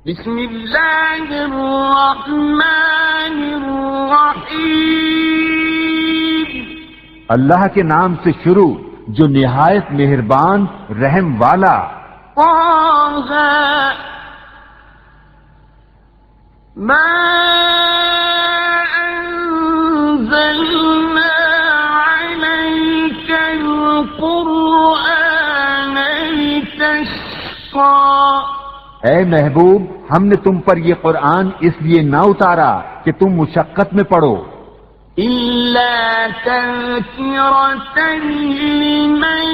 بسم اللہ الرحمن الرحیم، اللہ کے نام سے شروع جو نہایت مہربان رحم والا۔ طه ما انزلنا عليك القرآن لتشقى، اے محبوب، ہم نے تم پر یہ قرآن اس لیے نہ اتارا کہ تم مشقت میں پڑو، إلا تذكرة لمن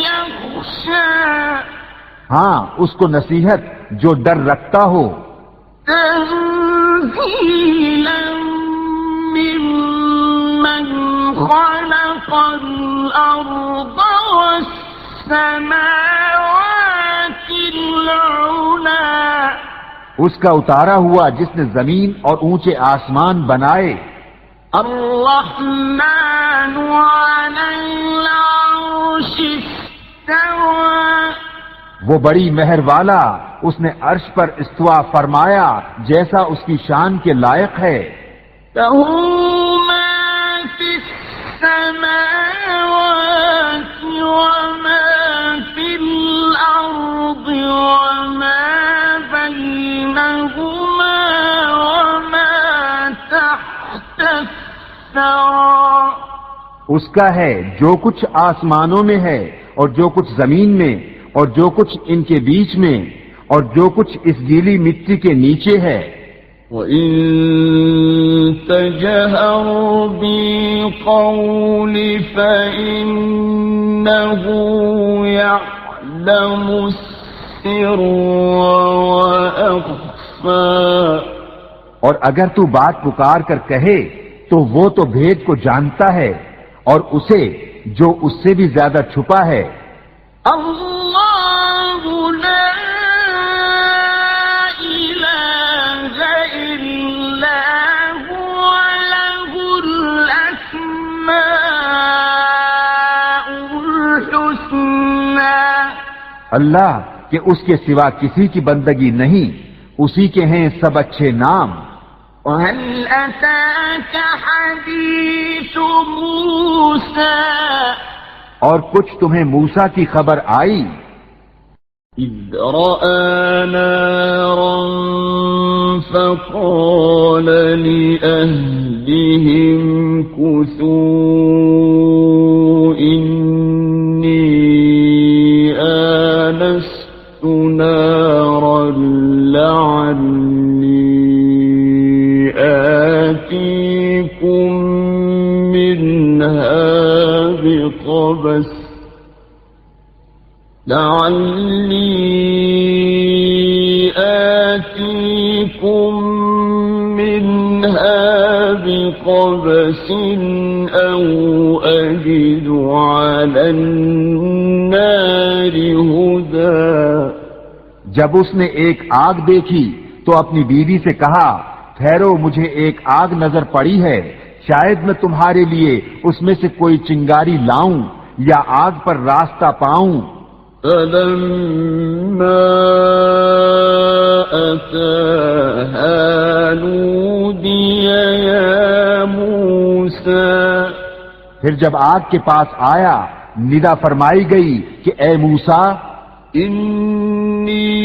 يخشى، ہاں اس کو نصیحت جو ڈر رکھتا ہو، تنزيلا ممن خلق الأرض والسماوات العلى، اس کا اتارا ہوا جس نے زمین اور اونچے آسمان بنائے، الرحمن على العرش استوى، وہ بڑی مہر والا اس نے عرش پر استوا فرمایا جیسا اس کی شان کے لائق ہے، له ما في السماوات وما في الأرض وما بينهما وما تحت الثرى، اس کا ہے جو کچھ آسمانوں میں ہے اور جو کچھ زمین میں اور جو کچھ ان کے بیچ میں اور جو کچھ اس گیلی مٹی کے نیچے ہے، وَإِن تَجْهَرْ بِالْقَوْلِ فَإِنَّهُ يَعْلَمُ السِّرَّ وَأَخْفَى، اور اگر تو بات پکار کر کہے تو وہ تو بھید کو جانتا ہے اور اسے جو اس سے بھی زیادہ چھپا ہے، اللہ لا الہ الا هو له الاسماء الحسنى، اللہ کہ اس کے سوا کسی کی بندگی نہیں، اسی کے ہیں سب اچھے نام۔ وَهَلْ أَتَاكَ حَدِيثُ مُوسَى، اور کچھ تمہیں موسیٰ کی خبر آئی، إِذْ رَأَى نَارًا فَقَالَ لِأَهْلِهِمْ كُثُوا إِنِّي آنَسْتُ نَارًا لَعَلِّي آتِيكُم منها بقبس أو أجد على النار هدى، جب اس نے ایک آگ دیکھی تو اپنی بیوی سے کہا ٹھہرو، مجھے ایک آگ نظر پڑی ہے، شاید میں تمہارے لیے اس میں سے کوئی چنگاری لاؤں یا آگ پر راستہ پاؤں۔ فلما أتاها نودي يا موسى، پھر جب آگ کے پاس آیا ندا فرمائی گئی کہ اے موسیٰ، إني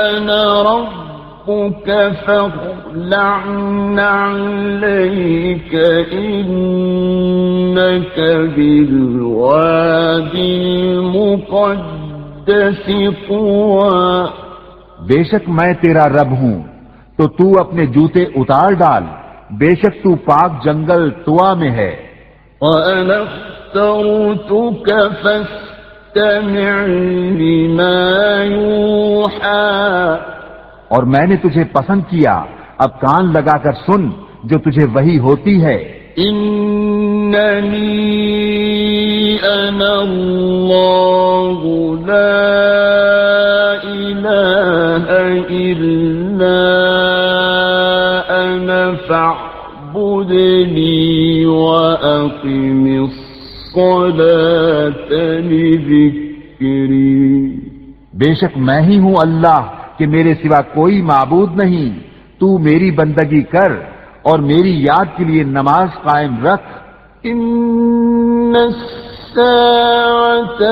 أنا ربك فاخلع عليك إنك بالوادي المقدس طوى، بے شک میں تیرا رب ہوں تو تو اپنے جوتے اتار ڈال، بے شک تو پاک جنگل طوا میں ہے۔ وأنا اخترتك فاستمع لما يوحى، اور میں نے تجھے پسند کیا، اب کان لگا کر سن جو تجھے وحی ہوتی ہے۔ إنني أنا الله لا إله إلا أنا فاعبدني وأقم الصلاة لذكري، بے شک میں ہی ہوں اللہ کہ میرے سوا کوئی معبود نہیں، تو میری بندگی کر اور میری یاد کے لیے نماز قائم رکھ۔ إن الساعة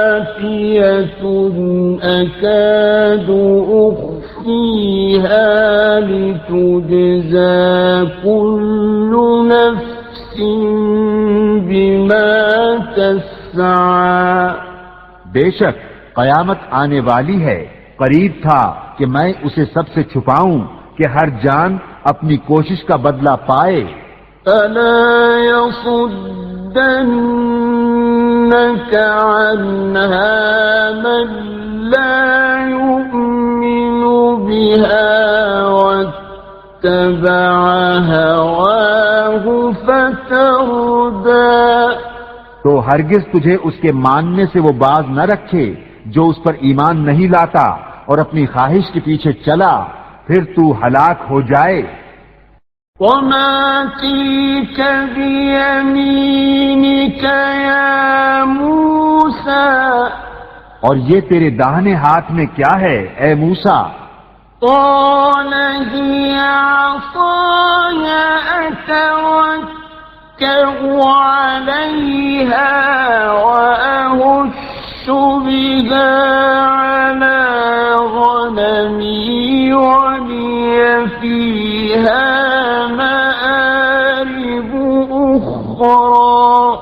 آتية أكاد أخفيها لتجزى كل نفس بما تسعى۔ بے شک قیامت آنے والی ہے، قریب تھا کہ میں اسے سب سے چھپاؤں کہ ہر جان اپنی کوشش کا بدلہ پائے۔ ألا يصدنك عنها من لا يؤمن بها واتبع هواه فتردى۔ تو ہرگز تجھے اس کے ماننے سے وہ باز نہ رکھے جو اس پر ایمان نہیں لاتا اور اپنی خواہش کے پیچھے چلا، پھر تو ہلاک ہو جائے۔ وما تلك بيمينك يا موسى۔ اور یہ تیرے داہنے ہاتھ میں کیا ہے اے موسیٰ؟ قال هي عصاي أتوكأ عليها وأهش بها على غنمي ولي فيها مآرب أخرى۔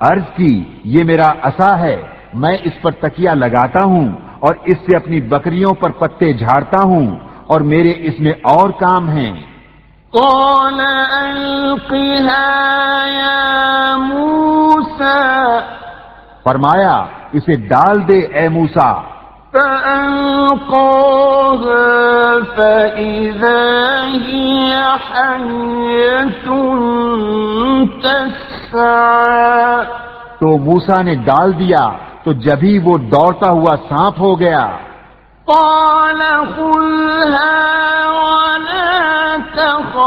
عرض کی یہ میرا عصا ہے، میں اس پر تکیہ لگاتا ہوں اور اس سے اپنی بکریوں پر پتے جھاڑتا ہوں، اور میرے اس میں اور کام ہیں۔ قال ألقها يا موسى۔ فرمایا اسے ڈال دے اے موسیٰ۔ فألقاها فإذا هي حية تسعى۔ تو موسیٰ نے ڈال دیا تو جبھی وہ دوڑتا ہوا سانپ ہو گیا۔ قال خذها ولا تخف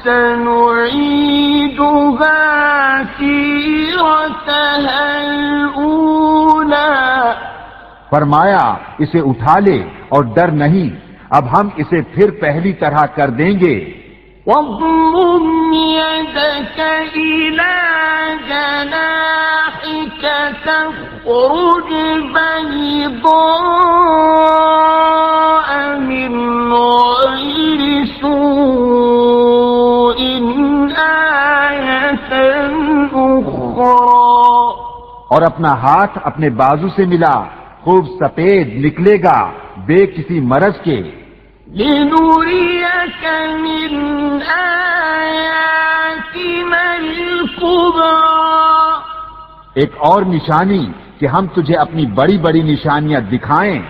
سنعيدها سيرتها الأولى۔ فرمایا اسے اٹھا لے اور ڈر نہیں، اب ہم اسے پھر پہلی طرح کر دیں گے۔ واضمم يدك إلى جناحك تخرج بيضاء من غير سوء آية أخرى۔ اور اپنا ہاتھ اپنے بازو سے ملا، خوب سفید نکلے گا بے کسی مرض کے۔ لنريك من آياتنا الكبرى۔ ایک اور نشانی کہ ہم تجھے اپنی بڑی بڑی نشانیاں دکھائیں۔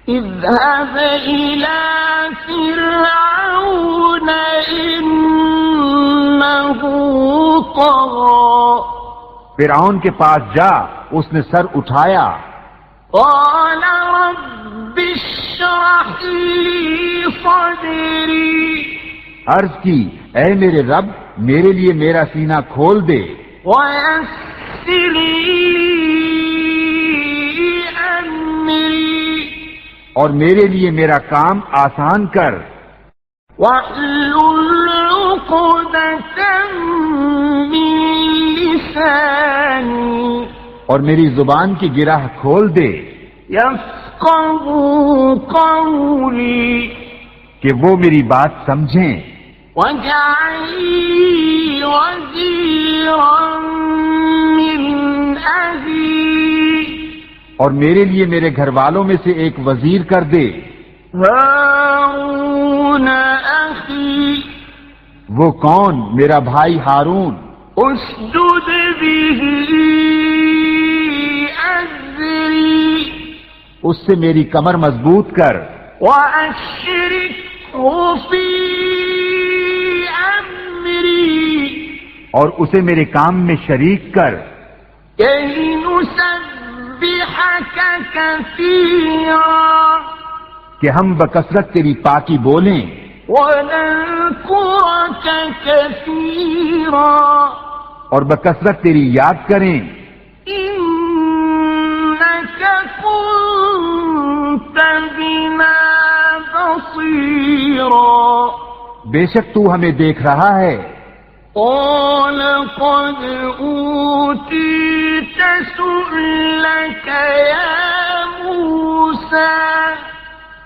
اذهب إلى فرعون إنه طغى۔ فرعون کے پاس جا، اس نے سر اٹھایا۔ قال رب اشرح لي صدري۔ عرض کی اے میرے رب میرے لیے میرا سینہ کھول دے، ويسر لي أمري۔ اور میرے لیے میرا کام آسان کر۔ واحلل عقدة من لساني۔ اور میری زبان کی گرہ کھول دے يفقهوا قولي۔ کہ وہ میری بات سمجھیں۔ واجعل لي وزيرا من أهلي۔ اور میرے لیے میرے گھر والوں میں سے ایک وزیر کر دے۔ هارون أخي۔ وہ کون؟ میرا بھائی ہارون۔ اشدد به أزري۔ اس سے میری کمر مضبوط کر۔ وأشركه في أمري۔ اور اسے میرے کام میں شریک کر، كي نسبحك كثيرا کہ ہم بکثرت تیری پاکی بولیں، ونذكرك كثيرا اور بکثرت تیری یاد کریں، إنك كنت بنا بصيرا بے شک تو ہمیں دیکھ رہا ہے. قال قد أوتيت سؤلك يا موسى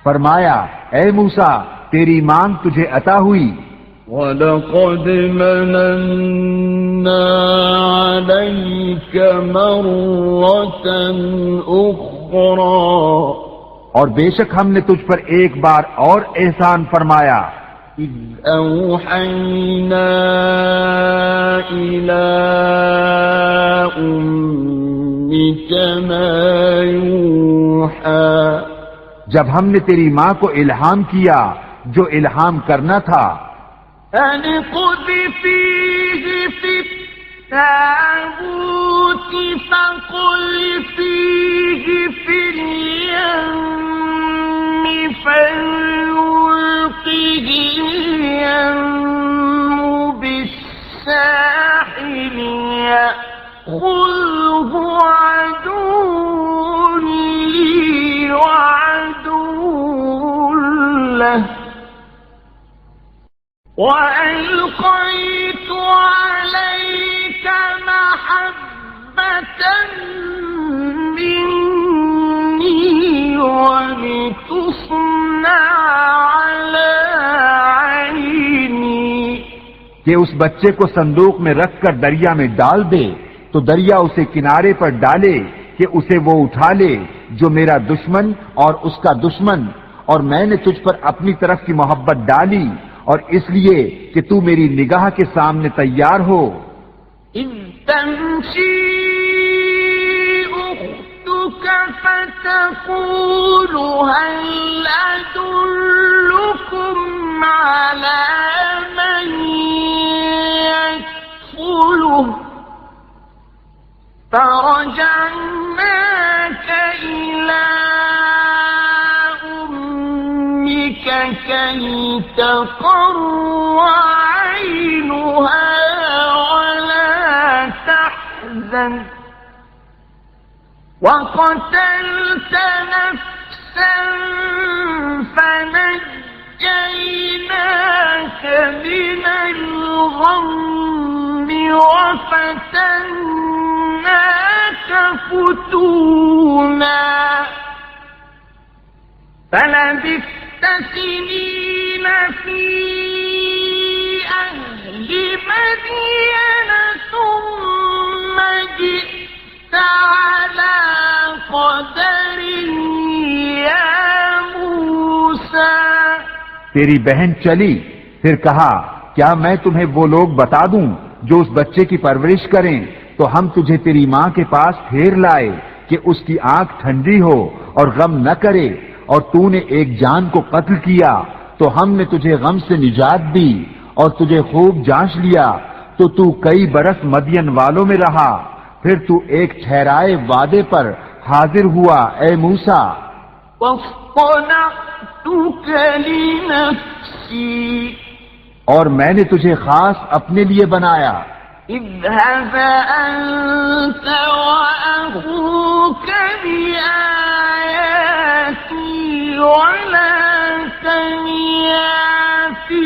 فرمایا اے موسیٰ تیری مانگ تجھے عطا ہوئی. وَلَقَدْ مَنَنَّا عَلَيْكَ مَرَّةً أُخْرَى اور بے شک ہم نے تجھ پر ایک بار اور احسان فرمایا. إِذْ أَوْحَيْنَا إِلَىٰ أُمِّكَ مَا يُوحَىٰ جب ہم نے تیری ماں کو الہام کیا جو الہام کرنا تھا. أَنِ اقْذِفِيهِ فِي التَّابُوتِ فَاقْذِفِيهِ فِي الْيَمِّ فَلْيُلْقِهِ الْيَمُّ بِالسَّاحِلِ يَأْخُذْهُ عَدُوٌّ لِّي وَعَدُوٌّ لَّهُ وَأَلْقَيْتُ عَلَيْكَ مَحَبَّةً مِّنِّي وَلِتُصْنَعَ عَلَىٰ عَيْنِي کہ اس بچے کو صندوق میں رکھ کر دریا میں ڈال دے تو دریا اسے کنارے پر ڈالے کہ اسے وہ اٹھا لے جو میرا دشمن اور اس کا دشمن، اور میں نے تجھ پر اپنی طرف کی محبت ڈالی اور اس لیے کہ تو میری نگاہ کے سامنے تیار ہو. إِذْ تَمْشِي أُخْتُكَ فَتَقُولُ هَلْ أَدُلُّكُمْ عَلَىٰ مَن يَكْفُلُهُ فَرَجَعْنَاكَ إِلَىٰ كَيْ تَقَرَّ عَيْنُهَا وَلَا تَحْزَنَ وَقَتَلْتَ نَفْسًا فَنَجَّيْنَاكَ مِنَ الْغَمِّ وَفَتَنَّاكَ فُتُونًا فَلَبِثْتَ سِنِينَ فِي أَهْلِ مَدْيَنَ ثُمَّ جِئْتَ عَلَىٰ قَدَرٍ يَا مُوسَىٰ تیری بہن چلی پھر کہا کیا میں تمہیں وہ لوگ بتا دوں جو اس بچے کی پرورش کریں؟ تو ہم تجھے تیری ماں کے پاس پھیر لائے کہ اس کی آنکھ ٹھنڈی ہو اور غم نہ کرے، اور تو نے ایک جان کو قتل کیا تو ہم نے تجھے غم سے نجات دی اور تجھے خوب جانچ لیا تو تو کئی برس مدین والوں میں رہا، پھر تو ایک ٹھہرائے وعدے پر حاضر ہوا اے موسیٰ. وَاصْطَنَعْتُكَ لِنَفْسِي اور میں نے تجھے خاص اپنے لیے بنایا. اذهب أنت وأخوك بآياتي ولا تنيا في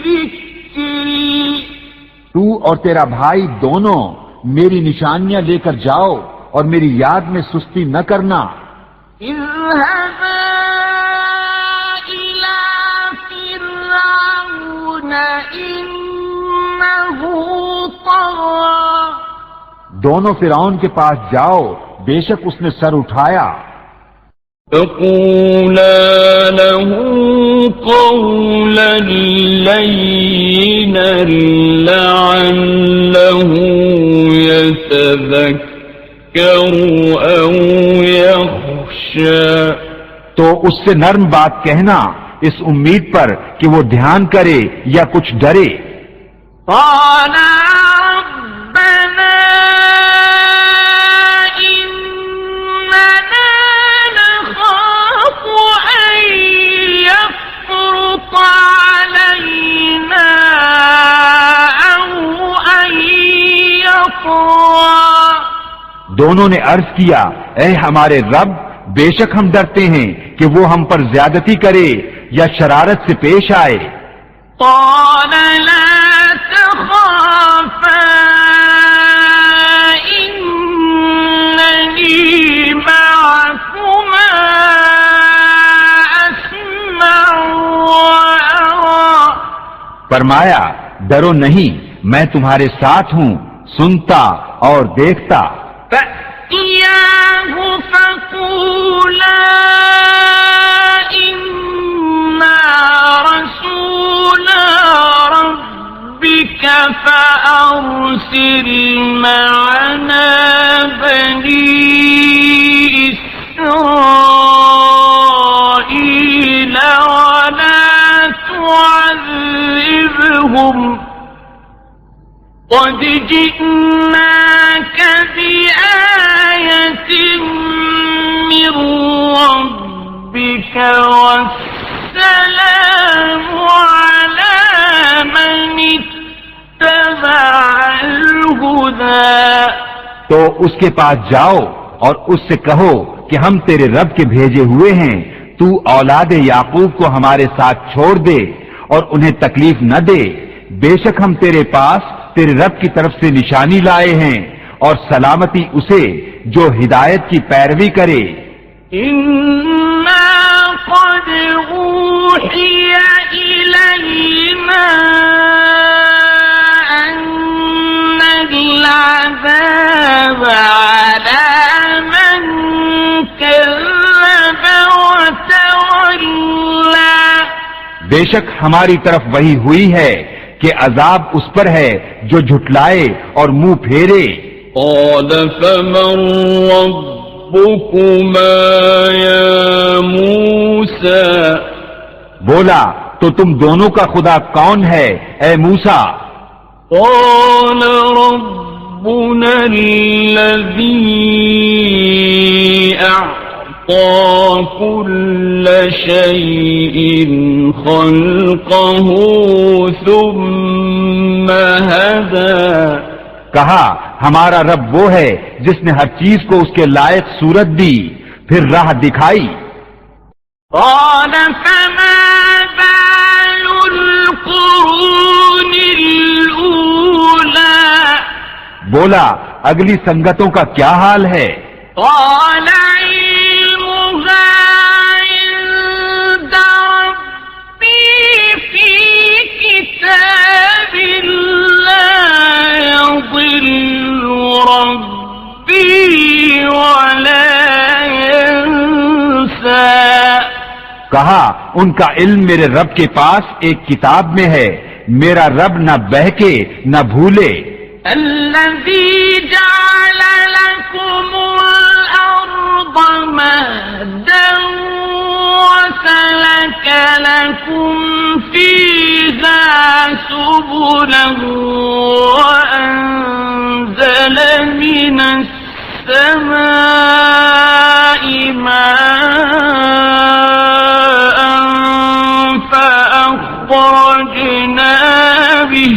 ذكري تو اور تیرا بھائی دونوں میری نشانیاں لے کر جاؤ اور میری یاد میں سستی نہ کرنا. اذهبا إلى فرعون إنه طغى دونوں فرعون کے پاس جاؤ، بے شک اس نے سر اٹھایا. فقولا له قولا لينا لعله يتذكر أو يخشى تو اس سے نرم بات کہنا اس امید پر کہ وہ دھیان کرے یا کچھ ڈرے. قال ربنا إننا نخاف أن يفرط علينا أو أن يطغى دونوں نے عرض کیا اے ہمارے رب، بے شک ہم ڈرتے ہیں کہ وہ ہم پر زیادتی کرے یا شرارت سے پیش آئے. قال لا تخافا إنني معكما أسمع وأرى. فرمایا ڈرو نہیں، میں تمہارے ساتھ ہوں، سنتا اور دیکھتا. فَأْتِيَاهُ فَقُولَا إِنَّا رَسُولَا رَبِّكَ فَأَرْسِلْ مَعَنَا بَنِي إِسْرَائِيلَ وَلَا تُعَذِّبْهُمْ قَدْ جِئْنَاكَ بِآيَةٍ مِّن رَّبِّكَ وَالسَّلَامُ عَلَىٰ مَنِ اتَّبَعَ الْهُدَىٰ. تو اس کے پاس جاؤ اور اس سے کہو کہ ہم تیرے رب کے بھیجے ہوئے ہیں، تو اولاد یعقوب کو ہمارے ساتھ چھوڑ دے اور انہیں تکلیف نہ دے. بے شک ہم تیرے پاس تیرے رب کی طرف سے نشانی لائے ہیں، اور سلامتی اسے جو ہدایت کی پیروی کرے. إِنَّا قَدْ أُوحِيَ إِلَيْنَا أَنَّ الْعَذَابَ عَلَىٰ مَن كَذَّبَ وَتَوَلَّىٰ. بے شک ہماری طرف وحی ہوئی ہے کہ عذاب اس پر ہے جو جھٹلائے اور منہ پھیرے. قال فمن ربكما يا موسى. بولا تو تم دونوں کا خدا کون ہے اے موسیٰ؟ قال ربنا الذي أعطى كل شيء خلقه ثم هدى. کہا ہمارا رب وہ ہے جس نے ہر چیز کو اس کے لائق صورت دی پھر راہ دکھائی. قال فما بال القرون الأولى. بولا اگلی سنگتوں کا کیا حال ہے؟ قال علمها عند ربي في كتاب لا يضل ربي ولا ينسى. کہا ان کا علم میرے رب کے پاس ایک کتاب میں ہے، میرا رب نہ بہکے نہ بھولے. الذي جعل لكم الأرض مهدا وسلك لكم فيها سبلا وأنزل من السماء ماء فأخرجنا به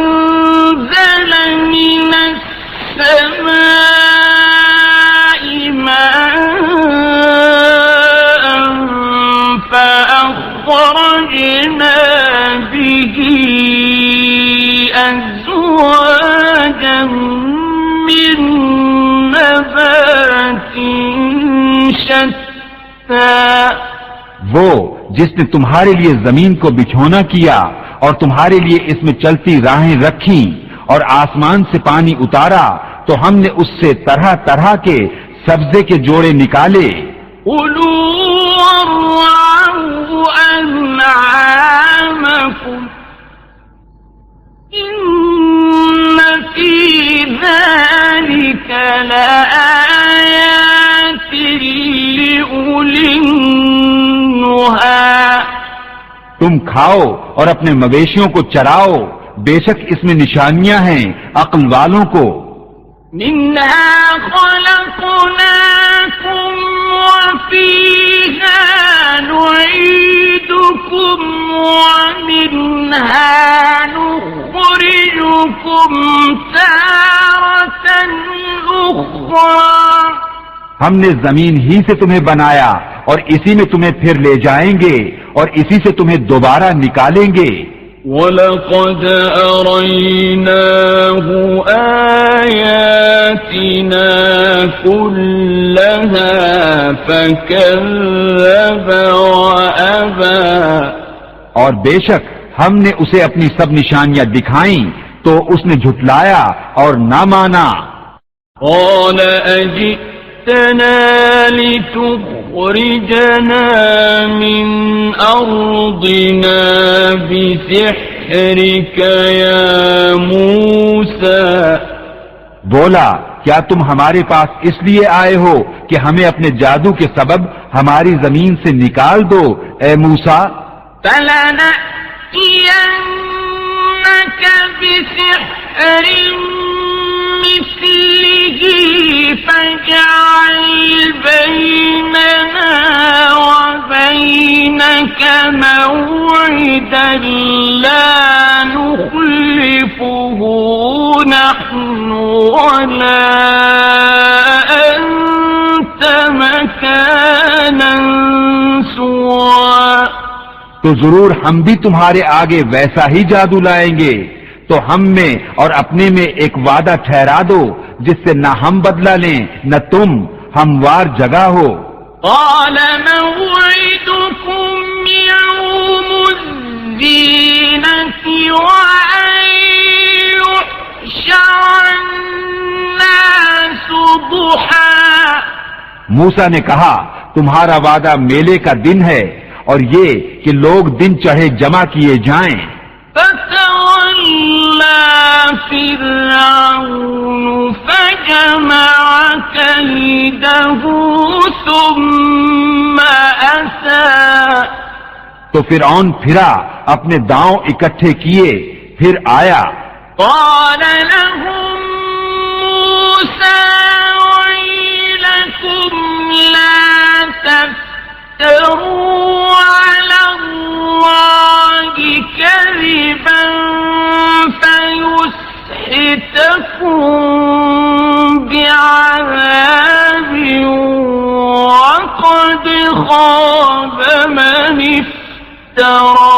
وأنزل من السماء ماء فأخرجنا به أزواجا من نبات شتى. وہ جس نے تمہارے لیے زمین کو بچھونا کیا اور تمہارے لیے اس میں چلتی راہیں رکھیں اور آسمان سے پانی اتارا تو ہم نے اس سے طرح طرح کے سبزے کے جوڑے نکالے. كُلُوا وَارْعَوْا أَنْعَامَكُمْ إِنَّ فِي ذَلِكَ لَآيَاتٍ لِأُولِي النُّهَىٰ. تم کھاؤ اور اپنے مویشیوں کو چراؤ، بے شک اس میں نشانیاں ہیں عقل والوں کو. منها خلقناكم وفيها نعيدكم ومنها نخرجكم تارة أخرى. ہم نے زمین ہی سے تمہیں بنایا اور اسی میں تمہیں پھر لے جائیں گے اور اسی سے تمہیں دوبارہ نکالیں گے۔ وَلَقَدْ أَرَيْنَاهُ آيَاتِنَا كُلَّهَا فَكَذَّبَ وَأَبَى، اور بے شک ہم نے اسے اپنی سب نشانیاں دکھائیں تو اس نے جھٹلایا اور نہ مانا۔ قَالَ أَجِئْتَنَا لِتُخْرِجَنَا مِنْ أَرْضِنَا بِسِحْرِكَ يَا مُوسَى، بولا کیا تم ہمارے پاس اس لیے آئے ہو کہ ہمیں اپنے جادو کے سبب ہماری زمین سے نکال دو اے موسیٰ؟ فَلَنَأْتِيَنَّكَ بِسِحْرٍ مِثْلِهِ فَاجْعَلْ بَيْنَنَا وَبَيْنَكَ مَوْعِدًا لَا نُخْلِفُهُ نَحْنُ وَلَا أَنْتَ مَكَانًا سُوًى، تو ضرور ہم بھی تمہارے آگے ویسا ہی جادو لائیں گے، تو ہم میں اور اپنے میں ایک وعدہ ٹھہرا دو جس سے نہ ہم بدلہ لیں نہ تم، ہموار جگہ ہو۔ قال موعدكم يوم الزينة وأن يحشر الناس ضحى، موسیٰ نے کہا تمہارا وعدہ میلے کا دن ہے اور یہ کہ لوگ دن چڑھے جمع کیے جائیں۔ فتولى فرعون فجمع كيده ثم أتى، تو فرعون پھرا اپنے داؤں اکٹھے کیے پھر آیا۔ قال لهم موسى ويلكم لا تفتروا على الله كذبا فيسحتكم بعذاب وقد خاب من افترى،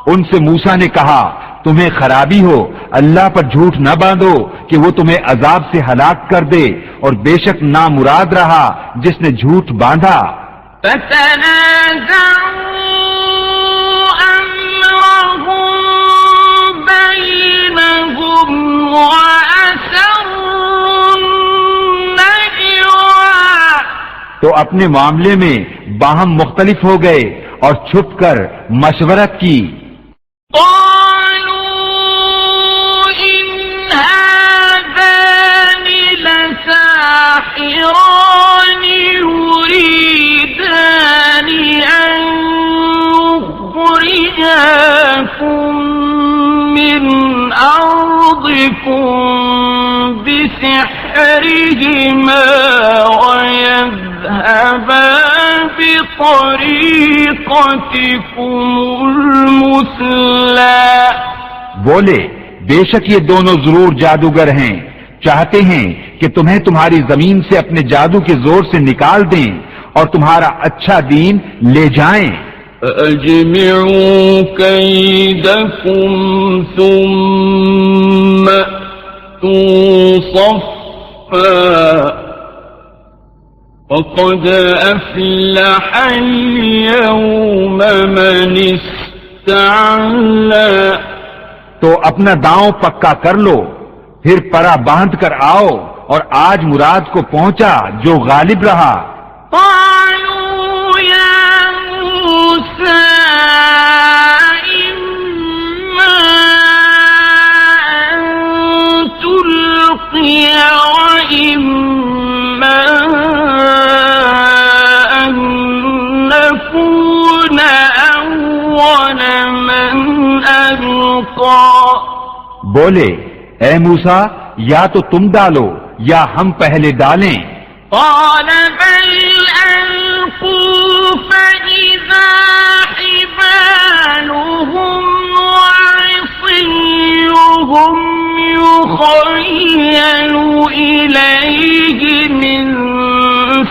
ان سے موسیٰ نے کہا تمہیں خرابی ہو، اللہ پر جھوٹ نہ باندھو کہ وہ تمہیں عذاب سے ہلاک کر دے، اور بے شک نامراد رہا جس نے جھوٹ باندھا۔ فتنازعوا أمرهم بينهم وأسروا النجوى، تو اپنے معاملے میں باہم مختلف ہو گئے اور چھپ کر مشورت کی۔ قالوا إن هذان لساحران يريدان أن يخرجاكم من أرضكم بسحرهما ويذهبا بطريقتكم المثلى، بولے بے شک یہ دونوں ضرور جادوگر ہیں، چاہتے ہیں کہ تمہیں تمہاری زمین سے اپنے جادو کے زور سے نکال دیں اور تمہارا اچھا دین لے جائیں۔ فَأَجْمِعُوا كَيْدَكُمْ ثُمَّ أْتُوا صَفًّا وَقَدْ أَفْلَحَ الْيَوْمَ مَنِ اسْتَعْلَى، تو اپنا داؤں پکا کر لو، پھر پرا باندھ کر آؤ، اور آج مراد کو پہنچا جو غالب رہا۔ قالوا يا موسى إما أن تلقي وإما أن نكون أول من ألقى، بولے اے موسیٰ یا تو تم ڈالو یا ہم پہلے ڈالیں۔ قال بل ألقوا فإذا حبالهم وعصيهم يخيل إليه من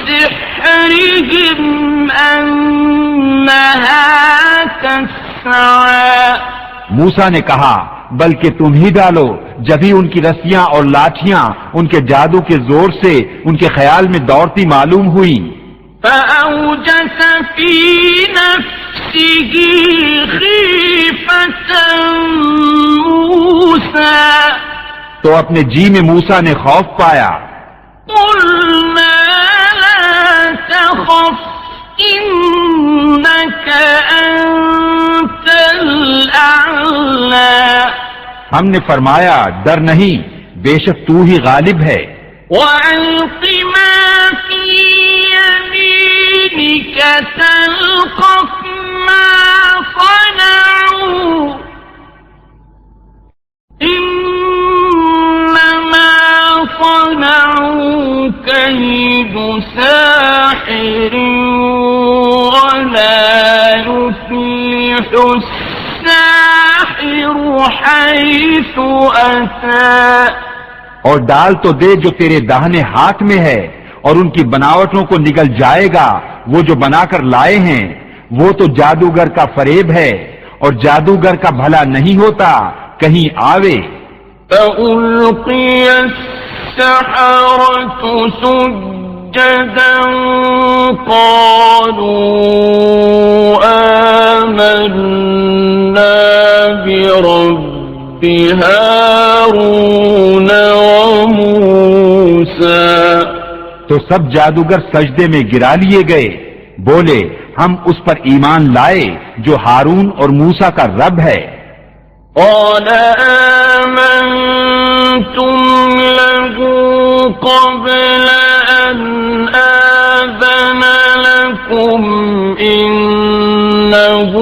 سحرهم بهم أنها تسعى موسیٰ نے کہا بلکہ تم ہی ڈالو، جبھی ان کی رسیاں اور لاٹھیاں ان کے جادو کے زور سے ان کے خیال میں دوڑتی معلوم ہوئی۔ فأوجس في نفسه خيفة موسى تو اپنے جی میں موسیٰ نے خوف پایا۔ قلنا لا تخف إنك أنت الأعلى ہم نے فرمایا ڈر نہیں، بے شک تو ہی غالب ہے۔ وألق ما في يمينك تلقف ما صنعوا إنما صنعوا كيد ساحر ولا يفلح الساحر حيث أتى اور ڈال تو دے جو تیرے داہنے ہاتھ میں ہے، اور ان کی بناوٹوں کو نگل جائے گا وہ جو بنا کر لائے ہیں، وہ تو جادوگر کا فریب ہے، اور جادوگر کا بھلا نہیں ہوتا کہیں آوے۔ فألقي السحرة سجدا قالوا آمنا برب هارون وموسى تو سب جادوگر سجدے میں گرا لیے گئے، بولے ہم اس پر ایمان لائے جو ہارون اور موسیٰ کا رب ہے۔ قال آمنتم له قبل أن آذن لكم إنه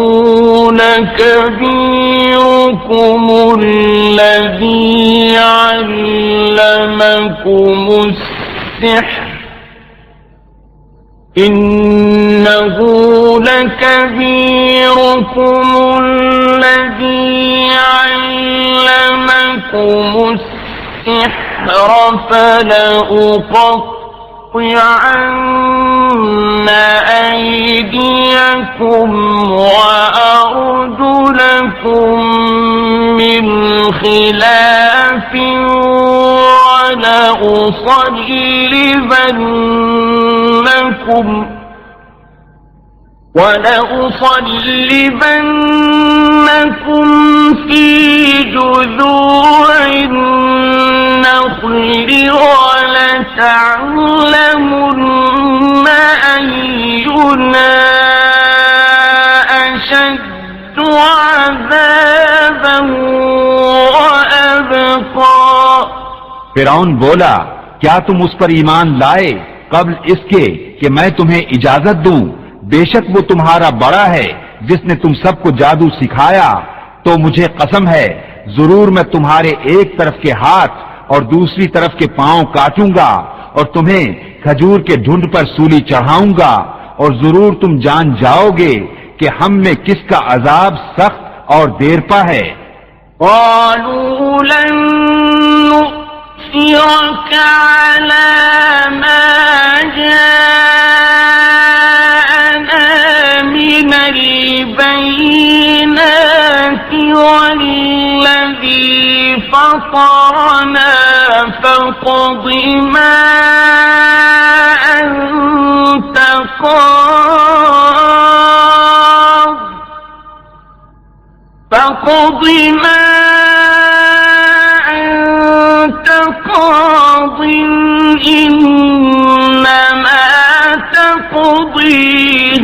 لكبيركم الذي علمكم السحر إنه لكبيركم الذي علمكم السحر فلأقطعن أيديكم وأرجلكم من خلاف ولأصلبنكم في جذوع النخل ولتعلمن أينا أشد عذابا وأبقى۔ فرعون بولا کیا تم اس پر ایمان لائے قبل اس کے کہ میں تمہیں اجازت دوں؟ بے شک وہ تمہارا بڑا ہے جس نے تم سب کو جادو سکھایا، تو مجھے قسم ہے ضرور میں تمہارے ایک طرف کے ہاتھ اور دوسری طرف کے پاؤں کاٹوں گا اور تمہیں کھجور کے ڈھونڈ پر سولی چڑھاؤں گا، اور ضرور تم جان جاؤ گے کہ ہم میں کس کا عذاب سخت اور دیرپا ہے۔ قالوا لن نؤثرك على ما جاءنا من البينات والذي فطرنا فاقض ما أنت قاض فاقض ما أنت قاض إنما تقضي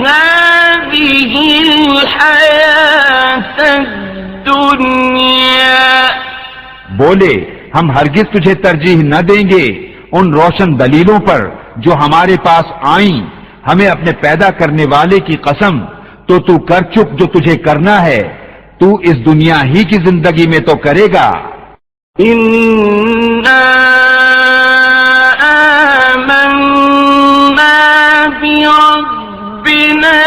هذه الحياة الدنيا۔ بولے ہم ہرگز تجھے ترجیح نہ دیں گے ان روشن دلیلوں پر جو ہمارے پاس آئیں، ہمیں اپنے پیدا کرنے والے کی قسم، تو کر چک جو تجھے کرنا ہے، تو اس دنیا ہی کی زندگی میں تو کرے گا۔ إنا آمنا بربنا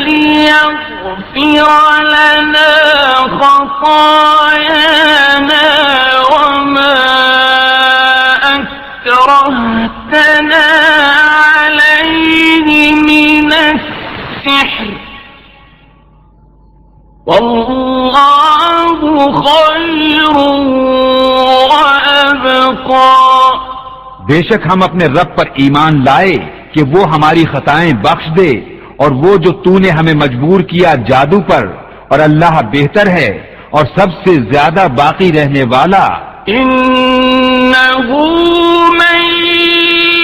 ليغفر لنا خطايانا وما أكرهتنا عليه من السحر واللہ خیر وابقا. بے شک ہم اپنے رب پر ایمان لائے کہ وہ ہماری خطائیں بخش دے، اور وہ جو تو نے ہمیں مجبور کیا جادو پر، اور اللہ بہتر ہے اور سب سے زیادہ باقی رہنے والا. انه من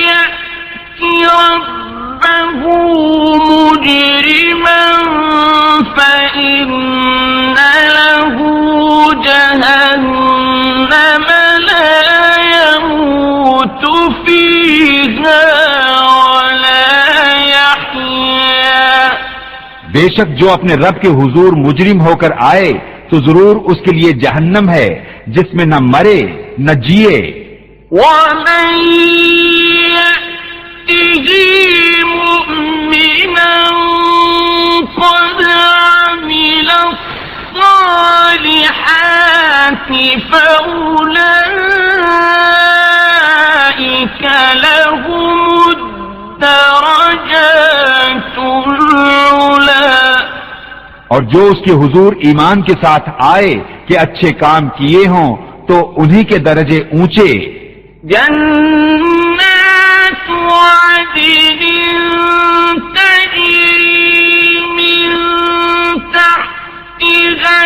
یأتی ربه مجرما فإن له جهنم لا يموت فيها ولا يحيا. بے شک جو اپنے رب کے حضور مجرم ہو کر آئے تو ضرور اس کے لیے جہنم ہے جس میں نہ مرے نہ جیے. ومن يأته مؤمنا قد عمل الصالحات فأولئك لهم الدرجات العلا. اور جو اس کے حضور ایمان کے ساتھ آئے کہ اچھے کام کیے ہوں تو انہی کے درجے اونچے. جنات عدن تجری من تحتها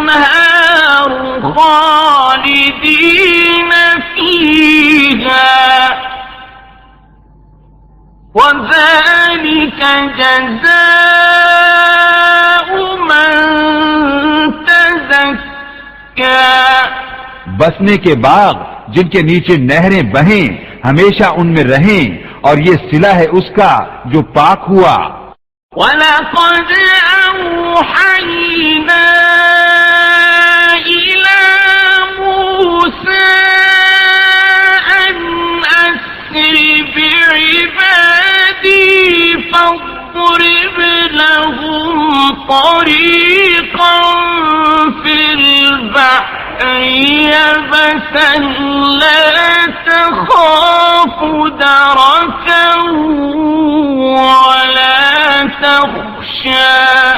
الأنهار خالدين فيها وذلك جزاء من تزكى. بسنے کے باغ جن کے نیچے نہریں بہیں ہمیشہ ان میں رہیں، اور یہ صلہ ہے اس کا جو پاک ہوا. وَلَقَدْ أَوْحَيْنَا إِلَى مُوسَىٰ أَنْ أَسْرِ بِعِبَادِي فَاضْرِبْ لَهُمْ طَرِيقًا فِي الْبَحْرِ يَبَسًا لَا تَخَافُ دَرَكًا وَلَا تَخْشَىٰ.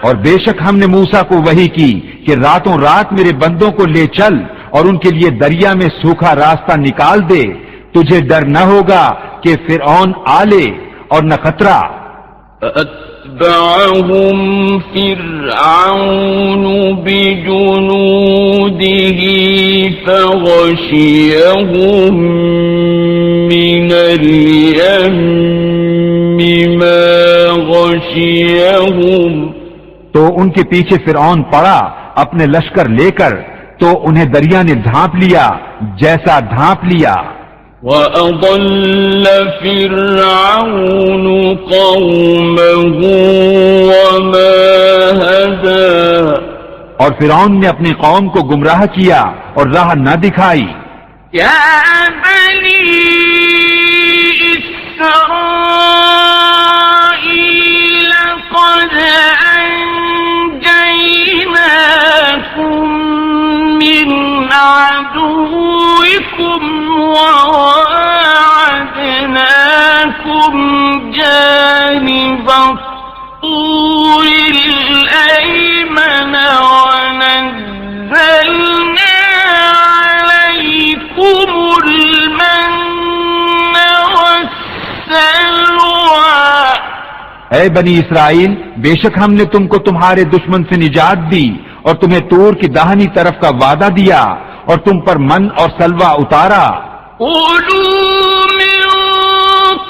اور بے شک ہم نے موسیٰ کو وحی کی کہ راتوں رات میرے بندوں کو لے چل اور ان کے لیے دریا میں سوکھا راستہ نکال دے، تجھے ڈر نہ ہوگا کہ فرعون آلے اور نہ خطرہ. فأتبعهم فرعون بجنوده فغشيهم من اليم ما غشيهم. تو ان کے پیچھے فرعون پڑا اپنے لشکر لے کر، تو انہیں دریا نے ڈھانپ لیا جیسا ڈھانپ لیا. وَأَضَلَّ فِرْعَوْنُ قَوْمَهُ وَمَا هَدَىٰ. اور فرعون نے اپنی قوم کو گمراہ کیا اور راہ نہ دکھائی. يَا بَنِي إِسْرَائِيلَ قَدْ أَنجَيْنَاكُم مِّنْ عَدُوِّكُمْ وَوَاعَدْنَاكُمْ جَانِبَ الطُّورِ الْأَيْمَنَ وَنَزَّلْنَا عَلَيْكُمُ الْمَنَّ وَالسَّلْوَىٰ. اے بنی اسرائیل، بے شک ہم نے تم کو تمہارے دشمن سے نجات دی اور تمہیں طور کی داہنی طرف کا وعدہ دیا اور تم پر من اور سلوہ اتارا. كُلُوا مِن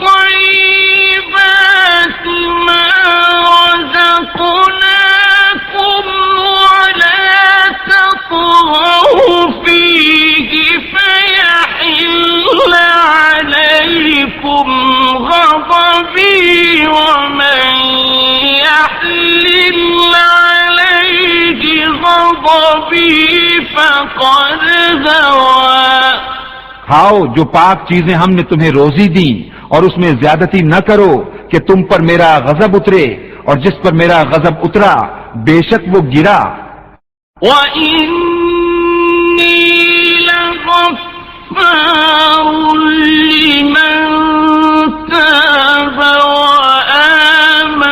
طَيِّبَاتِ مَا رَزَقْنَاكُمْ وَلَا تَطْغَوْا فِيهِ فَيَحِلَّ عَلَيْكُمْ غَضَبِي وَمَن يَحْلِلْ عَلَيْهِ غَضَبِي فَقَدْ هَوَىٰ. کھاؤ جو پاک چیزیں ہم نے تمہیں روزی دی، اور اس میں زیادتی نہ کرو کہ تم پر میرا غضب اترے، اور جس پر میرا غضب اترا بے شک وہ گرا. وَإِنِّي لَغَفَّارٌ لِّمَن تَابَ وَآمَنَ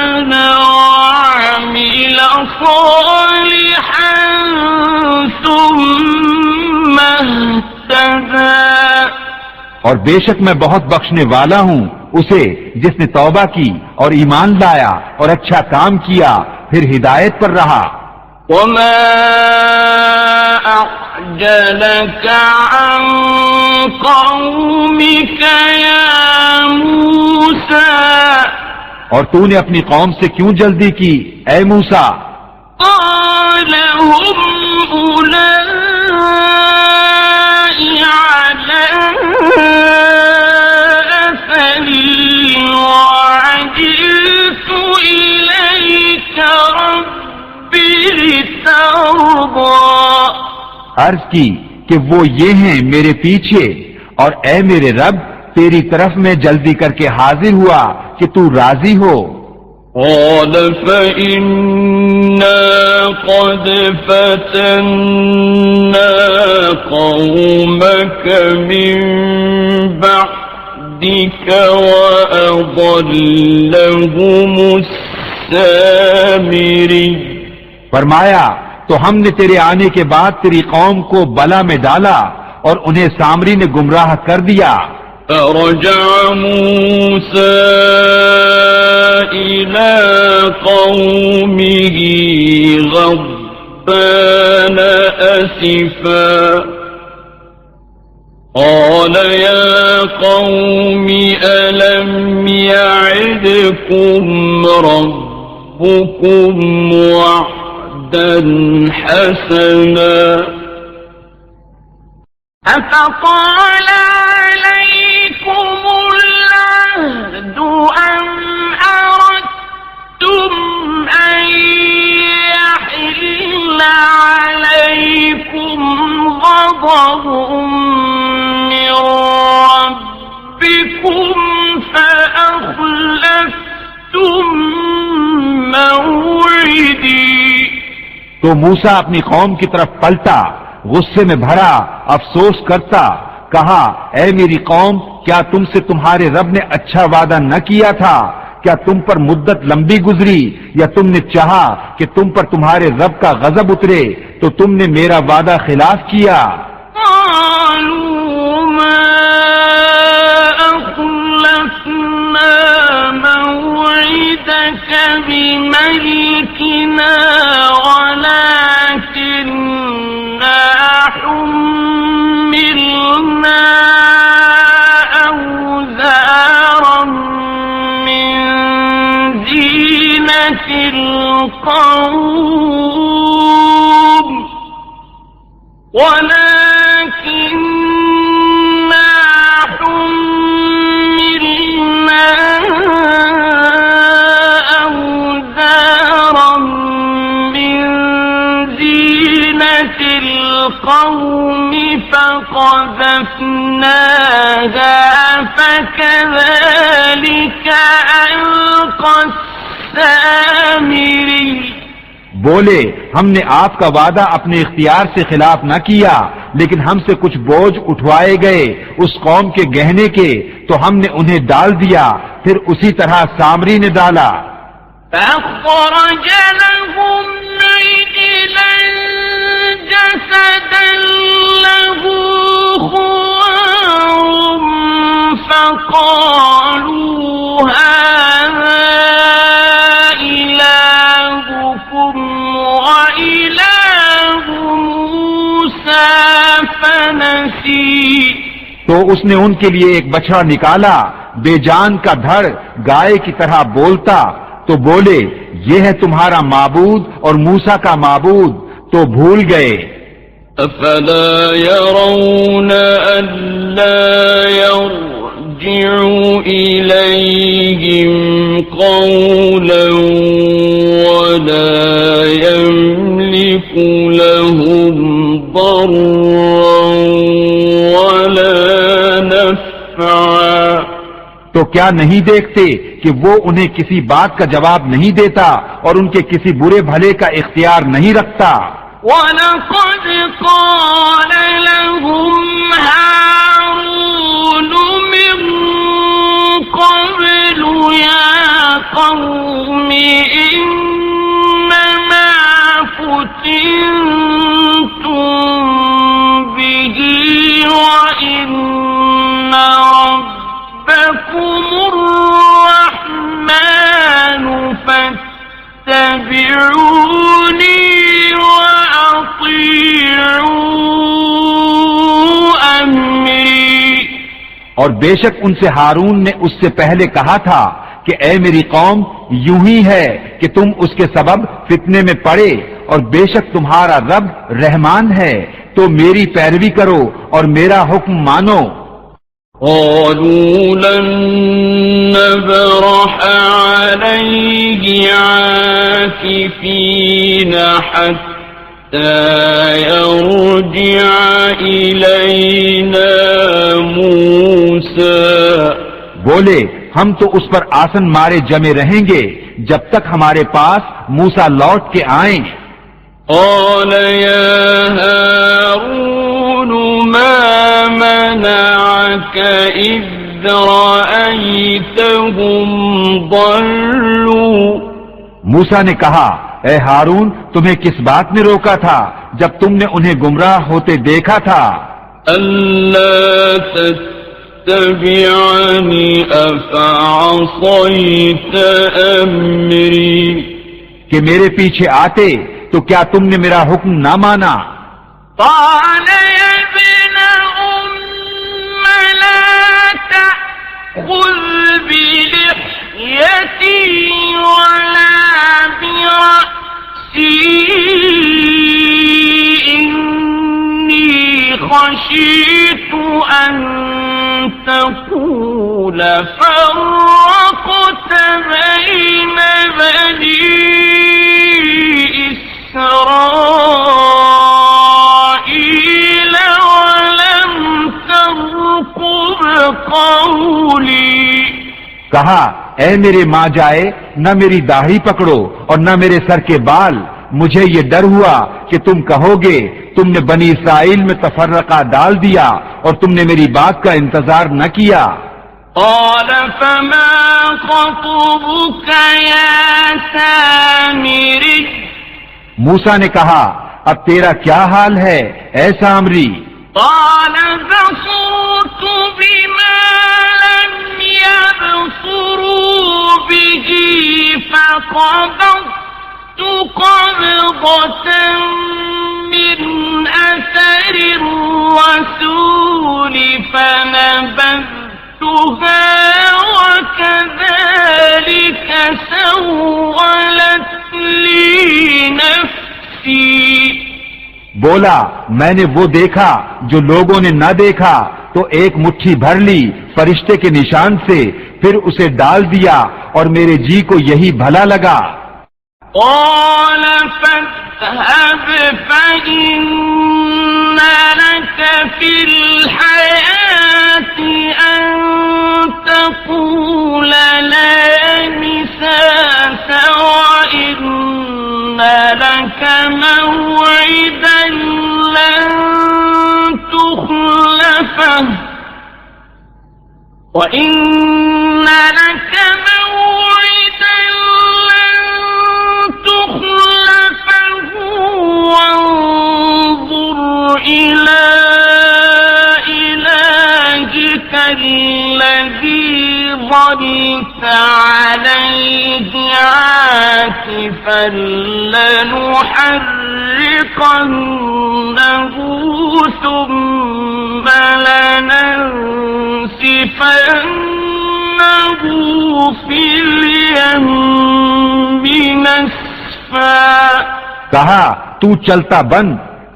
اور بے شک میں بہت بخشنے والا ہوں اسے جس نے توبہ کی اور ایمان لایا اور اچھا کام کیا پھر ہدایت پر رہا۔ وما أعجلك عن قومك يا موسى اور تو نے اپنی قوم سے کیوں جلدی کی اے موسیٰ؟ قال هم أولئك على أثري وعجلت إليك ربي لترضى۔ عرض کی کہ وہ یہ ہیں میرے پیچھے، اور اے میرے رب تیری طرف میں جلدی کر کے حاضر ہوا کہ تو راضی ہو۔ قال فإنا قد فتنا قومك من بعدك وأضلهم السامري۔ فرمایا تو ہم نے تیرے آنے کے بعد تیری قوم کو بلا میں ڈالا اور انہیں سامری نے گمراہ کر دیا۔ فرجع موسى إلى قومه غضبان أسفا قال يا قوم ألم يعدكم ربكم وعدا حسنا أفطال عليكم العهد أم أردتم أن يحل عليكم غضب من ربكم فأخلفتم موعدي۔ تو موسیٰ اپنی قوم کی طرف پلٹا، غصے میں بھرا، افسوس کرتا، کہا اے میری قوم کیا تم سے تمہارے رب نے اچھا وعدہ نہ کیا تھا؟ کیا تم پر مدت لمبی گزری یا تم نے چاہا کہ تم پر تمہارے رب کا غضب اترے تو تم نے میرا وعدہ خلاف کیا؟ قالوا ما أخلفنا موعدك بملكنا ولكننا حملنا أوزارا من زينة القوم ولكننا حملنا أوزارا من زينة القوم فقذفناها فكذلك ألقى السامري۔ بولے ہم نے آپ کا وعدہ اپنے اختیار سے خلاف نہ کیا، لیکن ہم سے کچھ بوجھ اٹھوائے گئے اس قوم کے گہنے کے تو ہم نے انہیں ڈال دیا، پھر اسی طرح سامری نے ڈالا۔ فأخرج لهم عجلا جسدا له خوار فقالوا هذا إلهكم وإله موسى فنسي۔ تو اس نے ان کے لیے ایک بچڑا نکالا، بے جان کا دھڑ گائے کی طرح بولتا، تو بولے یہ ہے تمہارا معبود اور موسیٰ کا معبود، تو بھول گئے۔ أفلا يرون ألا يرجع إليهم قولا ولا يملك لهم ضرا ولا نفعا۔ تو کیا نہیں دیکھتے کہ وہ انہیں کسی بات کا جواب نہیں دیتا اور ان کے کسی برے بھلے کا اختیار نہیں رکھتا۔ وَلَقَدْ قَالَ لَهُمْ هَارُونُ مِن قَبْلُ يَا قَوْمِ إِنَّمَا فُتِنتُم بِهِ وَإِنَّ اور بے شک ان سے ہارون نے اس سے پہلے کہا تھا کہ اے میری قوم، یوں ہی ہے کہ تم اس کے سبب فتنے میں پڑے، اور بے شک تمہارا رب رحمان ہے، تو میری پیروی کرو اور میرا حکم مانو۔ قالوا لن نبرح عليه عاكفين حتى يرجع إلينا موسى۔ بولے ہم تو اس پر آسن مارے جمے رہیں گے جب تک ہمارے پاس موسیٰ لوٹ کے آئیں۔ قال يا هارون ما منعك إذ رأيتهم ضلوا۔ موسیٰ نے کہا اے ہارون تمہیں کس بات نے روکا تھا جب تم نے انہیں گمراہ ہوتے دیکھا تھا؟ ألا تتبعني أفعصيت أمري۔ کہ میرے پیچھے آتے تو کیا تم نے میرا حکم نہ مانا؟ قال يا ابن أم لا تأخذ بلحيتي ولا برأسي إني خشيت أن تقول فرقت بين بني إسرائيل ولم ترقب قولي۔ کہا اے میرے ماں جائے، نہ میری داڑھی پکڑو اور نہ میرے سر کے بال، مجھے یہ ڈر ہوا کہ تم کہو گے تم نے بنی اسرائیل میں تفرقہ ڈال دیا اور تم نے میری بات کا انتظار نہ کیا۔ قال فما خطبك يا سامري۔ موسیٰ نے کہا اب تیرا کیا حال ہے اے سامری؟ قال بصرت بما لم يبصروا به فقبضت قبضة من أثر الرسول فنبذتها وكذلك سولت لي نفسي۔ بولا میں نے وہ دیکھا جو لوگوں نے نہ دیکھا، تو ایک مٹھی بھر لی فرشتے کے نشان سے، پھر اسے ڈال دیا اور میرے جی کو یہی بھلا لگا۔ قال فاذهب فإن لك في الحياة أن تقول لا مساس وإن لك موعدا لن تخلفه وإن لك موعدا لن تخلفه وانظر إلى إلهك الذي ظلت عليه عاكفا لنحرقنه ثم لننسفنه في اليم نسفا۔ کہا تو چلتا بن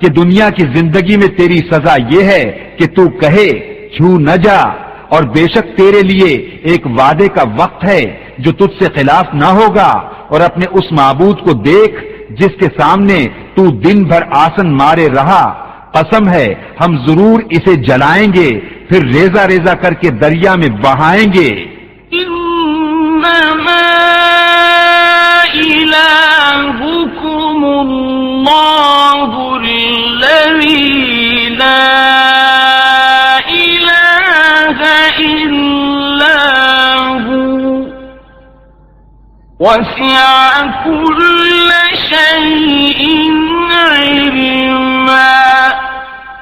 کہ دنیا کی زندگی میں تیری سزا یہ ہے کہ تو کہے چھو نہ جا، اور بے شک تیرے لیے ایک وعدے کا وقت ہے جو تجھ سے خلاف نہ ہوگا، اور اپنے اس معبود کو دیکھ جس کے سامنے تو دن بھر آسن مارے رہا، قسم ہے ہم ضرور اسے جلائیں گے پھر ریزہ ریزہ کر کے دریا میں بہائیں گے۔ انما الہکم اللہ الذی لا الہ الا هو وسع كل شيء علما۔